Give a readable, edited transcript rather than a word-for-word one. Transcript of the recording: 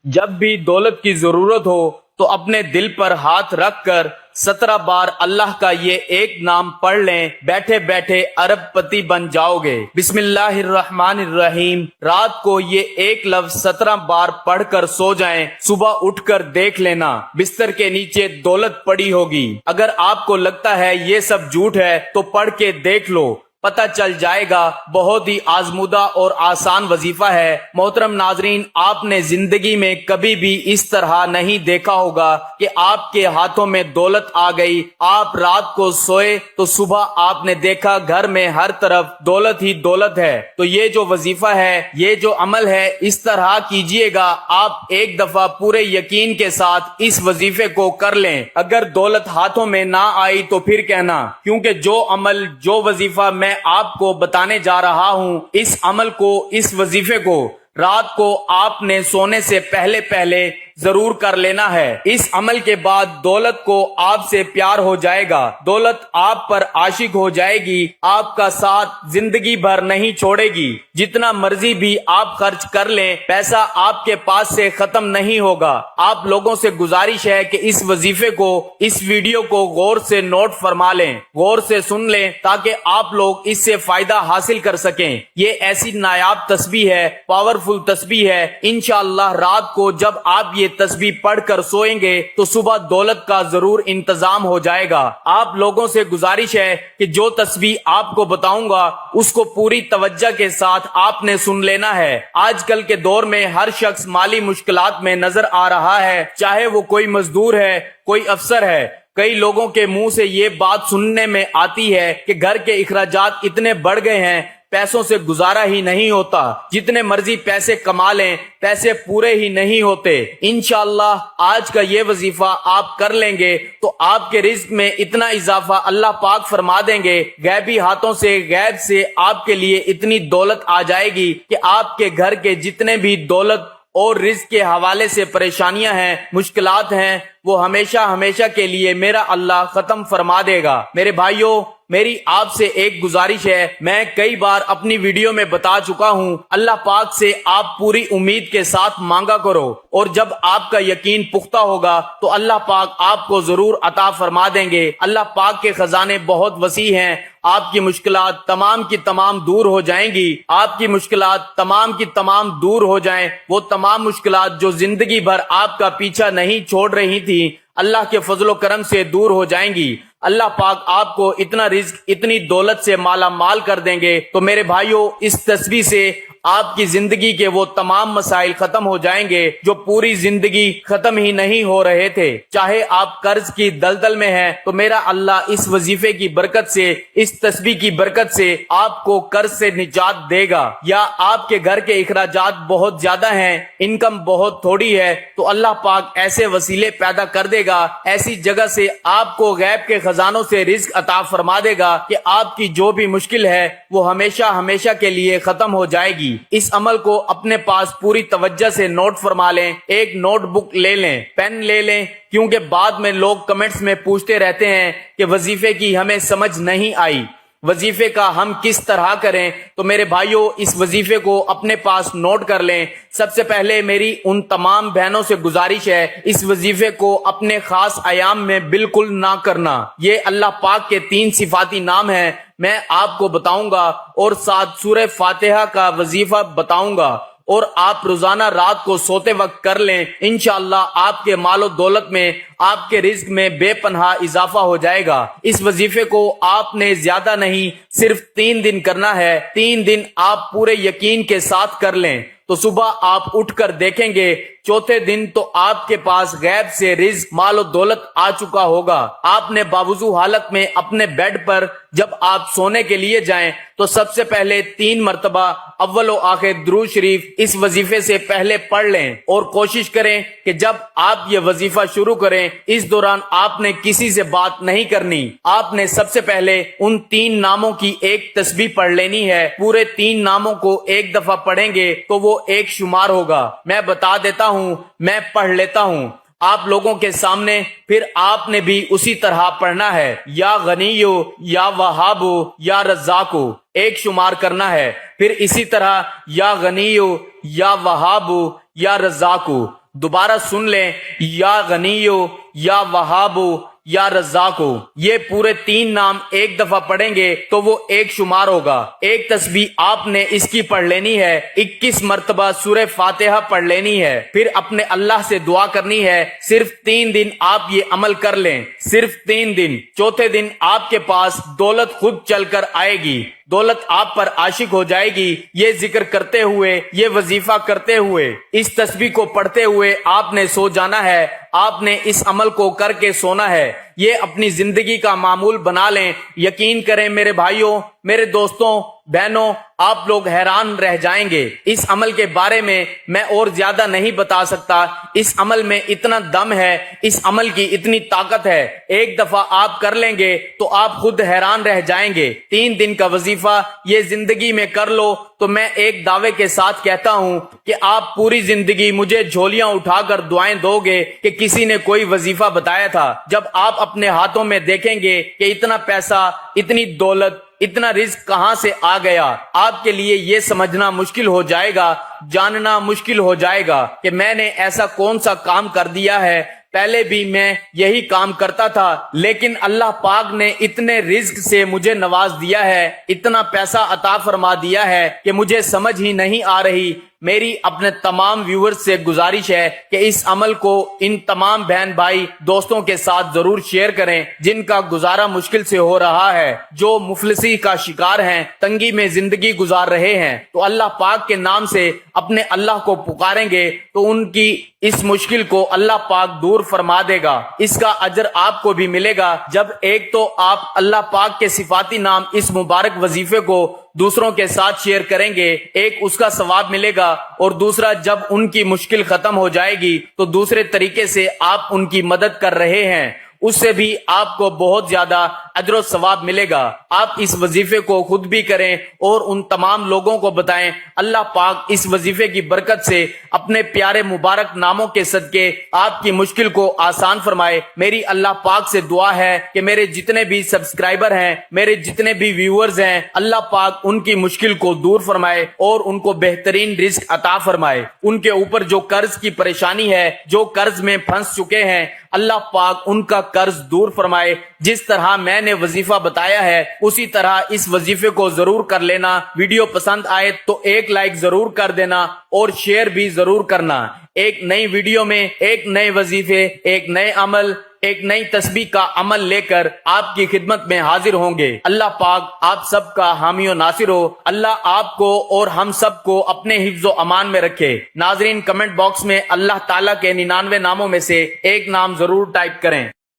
جب بھی دولت کی ضرورت ہو تو اپنے دل پر ہاتھ رکھ کر 17 بار اللہ کا یہ ایک نام پڑھ لیں، بیٹھے بیٹھے ارب پتی بن جاؤ گے۔ بسم اللہ الرحمن الرحیم۔ رات کو یہ ایک لفظ 17 بار پڑھ کر سو جائیں، صبح اٹھ کر دیکھ لینا بستر کے نیچے دولت پڑی ہوگی۔ اگر آپ کو لگتا ہے یہ سب جھوٹ ہے تو پڑھ کے دیکھ لو، پتہ چل جائے گا۔ بہت ہی آزمودہ اور آسان وظیفہ ہے۔ محترم ناظرین، آپ نے زندگی میں کبھی بھی اس طرح نہیں دیکھا ہوگا کہ آپ کے ہاتھوں میں دولت آ گئی، آپ رات کو سوئے تو صبح آپ نے دیکھا گھر میں ہر طرف دولت ہی دولت ہے۔ تو یہ جو وظیفہ ہے، یہ جو عمل ہے، اس طرح کیجئے گا۔ آپ ایک دفعہ پورے یقین کے ساتھ اس وظیفے کو کر لیں۔ اگر دولت ہاتھوں میں نہ آئی تو پھر کہنا، کیونکہ جو عمل، جو وظیفہ میں آپ کو بتانے جا رہا ہوں، اس عمل کو، اس وظیفے کو رات کو آپ نے سونے سے پہلے ضرور کر لینا ہے۔ اس عمل کے بعد دولت کو آپ سے پیار ہو جائے گا، دولت آپ پر عاشق ہو جائے گی، آپ کا ساتھ زندگی بھر نہیں چھوڑے گی۔ جتنا مرضی بھی آپ خرچ کر لیں، پیسہ آپ کے پاس سے ختم نہیں ہوگا۔ آپ لوگوں سے گزارش ہے کہ اس وظیفے کو، اس ویڈیو کو غور سے نوٹ فرما لیں، غور سے سن لیں، تاکہ آپ لوگ اس سے فائدہ حاصل کر سکیں۔ یہ ایسی نایاب تسبیح ہے، پاورفل تسبیح ہے۔ انشاءاللہ رات کو جب آپ یہ تسبیح پڑھ کر سوئیں گے تو صبح دولت کا ضرور انتظام ہو جائے گا۔ آپ لوگوں سے گزارش ہے کہ جو تسبیح آپ کو بتاؤں گا اس کو پوری توجہ کے ساتھ آپ نے سن لینا ہے۔ آج کل کے دور میں ہر شخص مالی مشکلات میں نظر آ رہا ہے، چاہے وہ کوئی مزدور ہے، کوئی افسر ہے۔ کئی لوگوں کے منہ سے یہ بات سننے میں آتی ہے کہ گھر کے اخراجات اتنے بڑھ گئے ہیں، پیسوں سے گزارا ہی نہیں ہوتا، جتنے مرضی پیسے کما لیں پیسے پورے ہی نہیں ہوتے۔ انشاءاللہ آج کا یہ وظیفہ آپ کر لیں گے تو آپ کے رزق میں اتنا اضافہ اللہ پاک فرما دیں گے، غیبی ہاتھوں سے، غیب سے آپ کے لیے اتنی دولت آ جائے گی کہ آپ کے گھر کے جتنے بھی دولت اور رزق کے حوالے سے پریشانیاں ہیں، مشکلات ہیں، وہ ہمیشہ کے لیے میرا اللہ ختم فرما دے گا۔ میرے بھائیوں، میری آپ سے ایک گزارش ہے، میں کئی بار اپنی ویڈیو میں بتا چکا ہوں، اللہ پاک سے آپ پوری امید کے ساتھ مانگا کرو، اور جب آپ کا یقین پختہ ہوگا تو اللہ پاک آپ کو ضرور عطا فرما دیں گے۔ اللہ پاک کے خزانے بہت وسیع ہیں، آپ کی مشکلات تمام کی تمام دور ہو جائیں گی۔ آپ کی مشکلات تمام کی تمام دور ہو جائیں، وہ تمام مشکلات جو زندگی بھر آپ کا پیچھا نہیں چھوڑ رہی تھی، اللہ کے فضل و کرم سے دور ہو جائیں گی۔ اللہ پاک آپ کو اتنا رزق، اتنی دولت سے مالا مال کر دیں گے۔ تو میرے بھائیوں، اس تسبیح سے آپ کی زندگی کے وہ تمام مسائل ختم ہو جائیں گے جو پوری زندگی ختم ہی نہیں ہو رہے تھے۔ چاہے آپ قرض کی دلدل میں ہیں تو میرا اللہ اس وظیفے کی برکت سے، اس تسبیح کی برکت سے آپ کو قرض سے نجات دے گا۔ یا آپ کے گھر کے اخراجات بہت زیادہ ہیں، انکم بہت تھوڑی ہے، تو اللہ پاک ایسے وسیلے پیدا کر دے گا، ایسی جگہ سے آپ کو غیب کے خزانوں سے رزق عطا فرما دے گا کہ آپ کی جو بھی مشکل ہے وہ ہمیشہ کے لیے ختم ہو جائے گی۔ اس عمل کو اپنے پاس پوری توجہ سے نوٹ فرما لیں، ایک نوٹ بک لے لیں، پین لے لیں، کیونکہ بعد میں لوگ کمنٹس میں پوچھتے رہتے ہیں کہ وظیفے کی ہمیں سمجھ نہیں آئی، وظیفے کا ہم کس طرح کریں۔ تو میرے بھائیوں، اس وظیفے کو اپنے پاس نوٹ کر لیں۔ سب سے پہلے میری ان تمام بہنوں سے گزارش ہے، اس وظیفے کو اپنے خاص ایام میں بالکل نہ کرنا۔ یہ اللہ پاک کے 3 صفاتی نام ہیں، میں آپ کو بتاؤں گا، اور ساتھ سورہ فاتحہ کا وظیفہ بتاؤں گا، اور آپ روزانہ رات کو سوتے وقت کر لیں۔ انشاءاللہ آپ کے مال و دولت میں، آپ کے رزق میں بے پناہ اضافہ ہو جائے گا۔ اس وظیفے کو آپ نے زیادہ نہیں، صرف 3 دن کرنا ہے۔ 3 دن آپ پورے یقین کے ساتھ کر لیں تو صبح آپ اٹھ کر دیکھیں گے، چوتھے دن تو آپ کے پاس غیب سے رزق، مال و دولت آ چکا ہوگا۔ آپ نے باوضو حالت میں اپنے بیڈ پر جب آپ سونے کے لیے جائیں تو سب سے پہلے 3 مرتبہ اول و آخر درود شریف اس وظیفے سے پہلے پڑھ لیں، اور کوشش کریں کہ جب آپ یہ وظیفہ شروع کریں اس دوران آپ نے کسی سے بات نہیں کرنی۔ آپ نے سب سے پہلے ان 3 ناموں کی ایک تسبیح پڑھ لینی ہے۔ پورے 3 ناموں کو ایک دفعہ پڑھیں گے تو وہ ایک شمار ہوگا۔ میں بتا دیتا ہوں، میں پڑھ لیتا ہوں آپ لوگوں کے سامنے، پھر آپ نے بھی اسی طرح پڑھنا ہے۔ یا غنیو، یا وہابو، یا رزاقو، ایک شمار کرنا ہے۔ پھر اسی طرح یا غنیو، یا وہابو، یا رزاقو، دوبارہ سن لیں، یا غنیو، یا وہابو، یا رزاقو۔ یہ پورے 3 نام ایک دفعہ پڑھیں گے تو وہ ایک شمار ہوگا۔ ایک تسبیح آپ نے اس کی پڑھ لینی ہے، 21 مرتبہ سورہ فاتحہ پڑھ لینی ہے، پھر اپنے اللہ سے دعا کرنی ہے۔ صرف 3 دن آپ یہ عمل کر لیں، صرف 3 دن۔ چوتھے دن آپ کے پاس دولت خود چل کر آئے گی، دولت آپ پر عاشق ہو جائے گی۔ یہ ذکر کرتے ہوئے، یہ وظیفہ کرتے ہوئے، اس تسبیح کو پڑھتے ہوئے آپ نے سو جانا ہے۔ آپ نے اس عمل کو کر کے سونا ہے۔ یہ اپنی زندگی کا معمول بنا لیں۔ یقین کریں میرے بھائیوں، میرے دوستوں، بہنوں، آپ لوگ حیران رہ جائیں گے۔ اس عمل کے بارے میں اور زیادہ نہیں بتا سکتا۔ اس عمل میں اتنا دم ہے، اس عمل کی اتنی طاقت ہے۔ ایک دفعہ آپ کر لیں گے تو آپ خود حیران رہ جائیں گے۔ 3 دن کا وظیفہ یہ زندگی میں کر لو تو میں ایک دعوے کے ساتھ کہتا ہوں کہ آپ پوری زندگی مجھے جھولیاں اٹھا کر دعائیں دو گے کہ کسی نے کوئی وظیفہ بتایا تھا۔ جب آپ اپنے ہاتھوں میں دیکھیں گے کہ اتنا پیسہ، اتنی دولت، اتنا رزق کہاں سے آ گیا، آپ کے لیے یہ سمجھنا مشکل ہو جائے گا، جاننا مشکل ہو جائے گا کہ میں نے ایسا کون سا کام کر دیا ہے۔ پہلے بھی میں یہی کام کرتا تھا، لیکن اللہ پاک نے اتنے رزق سے مجھے نواز دیا ہے، اتنا پیسہ عطا فرما دیا ہے کہ مجھے سمجھ ہی نہیں آ رہی۔ میری اپنے تمام ویورز سے گزارش ہے کہ اس عمل کو ان تمام بہن بھائی دوستوں کے ساتھ ضرور شیئر کریں جن کا گزارا مشکل سے ہو رہا ہے، جو مفلسی کا شکار ہیں، تنگی میں زندگی گزار رہے ہیں۔ تو اللہ پاک کے نام سے اپنے اللہ کو پکاریں گے تو ان کی اس مشکل کو اللہ پاک دور فرما دے گا۔ اس کا اجر آپ کو بھی ملے گا جب ایک تو آپ اللہ پاک کے صفاتی نام اس مبارک وظیفے کو دوسروں کے ساتھ شیئر کریں گے، ایک اس کا ثواب ملے گا، اور دوسرا جب ان کی مشکل ختم ہو جائے گی تو دوسرے طریقے سے آپ ان کی مدد کر رہے ہیں، اس سے بھی آپ کو بہت زیادہ اجر و ثواب ملے گا۔ آپ اس وظیفے کو خود بھی کریں اور ان تمام لوگوں کو بتائیں۔ اللہ پاک اس وظیفے کی برکت سے اپنے پیارے مبارک ناموں کے صدقے آپ کی مشکل کو آسان فرمائے۔ میری اللہ پاک سے دعا ہے کہ میرے جتنے بھی سبسکرائبر ہیں، میرے جتنے بھی ویورز ہیں، اللہ پاک ان کی مشکل کو دور فرمائے اور ان کو بہترین رزق عطا فرمائے۔ ان کے اوپر جو قرض کی پریشانی ہے، جو قرض میں پھنس چکے ہیں، اللہ پاک ان کا قرض دور فرمائے۔ جس طرح میں نے وظیفہ بتایا ہے اسی طرح اس وظیفے کو ضرور کر لینا۔ ویڈیو پسند آئے تو ایک لائک ضرور کر دینا اور شیئر بھی ضرور کرنا۔ ایک نئی ویڈیو میں ایک نئے وظیفے، ایک نئے عمل، ایک نئی تسبیح کا عمل لے کر آپ کی خدمت میں حاضر ہوں گے۔ اللہ پاک آپ سب کا حامی و ناصر ہو۔ اللہ آپ کو اور ہم سب کو اپنے حفظ و امان میں رکھے۔ ناظرین، کمنٹ باکس میں اللہ تعالیٰ کے 99 ناموں میں سے ایک نام ضرور ٹائپ کریں۔